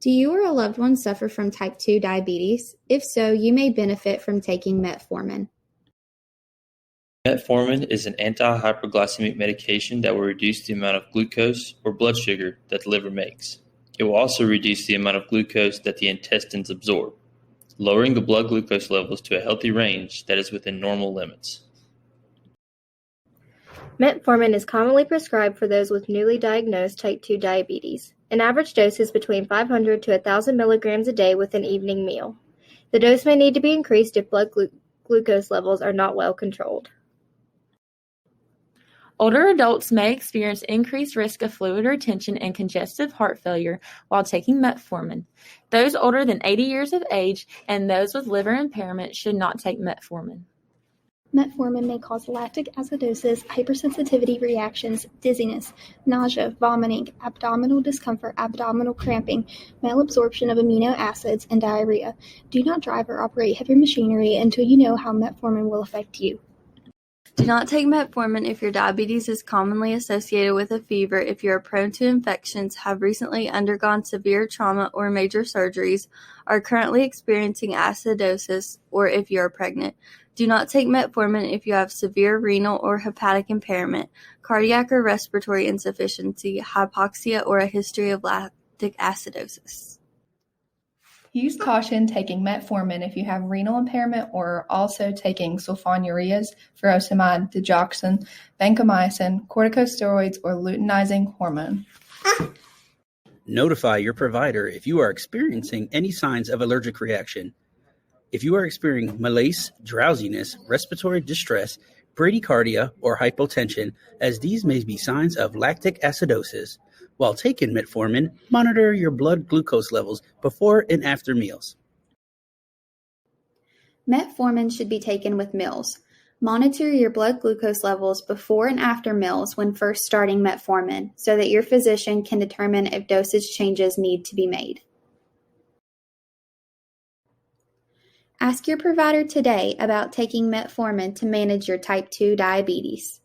Do you or a loved one suffer from type 2 diabetes? If so, you may benefit from taking metformin. Metformin is an anti-hyperglycemic medication that will reduce the amount of glucose or blood sugar that the liver makes. It will also reduce the amount of glucose that the intestines absorb, lowering the blood glucose levels to a healthy range that is within normal limits. Metformin is commonly prescribed for those with newly diagnosed type 2 diabetes. An average dose is between 500 to 1,000 milligrams a day with an evening meal. The dose may need to be increased if blood glucose levels are not well controlled. Older adults may experience increased risk of fluid retention and congestive heart failure while taking metformin. Those older than 80 years of age and those with liver impairment should not take metformin. Metformin may cause lactic acidosis, hypersensitivity reactions, dizziness, nausea, vomiting, abdominal discomfort, abdominal cramping, malabsorption of amino acids, and diarrhea. Do not drive or operate heavy machinery until you know how metformin will affect you. Do not take metformin if your diabetes is commonly associated with a fever, if you are prone to infections, have recently undergone severe trauma or major surgeries, are currently experiencing acidosis, or if you are pregnant. Do not take metformin if you have severe renal or hepatic impairment, cardiac or respiratory insufficiency, hypoxia, or a history of lactic acidosis. Use caution taking metformin if you have renal impairment or are also taking sulfonylureas, furosemide, digoxin, vancomycin, corticosteroids, or luteinizing hormone. Notify your provider if you are experiencing any signs of allergic reaction. If you are experiencing malaise, drowsiness, respiratory distress, bradycardia, or hypotension, as these may be signs of lactic acidosis, while taking metformin, monitor your blood glucose levels before and after meals. Metformin should be taken with meals. Monitor your blood glucose levels before and after meals when first starting metformin so that your physician can determine if dosage changes need to be made. Ask your provider today about taking metformin to manage your type 2 diabetes.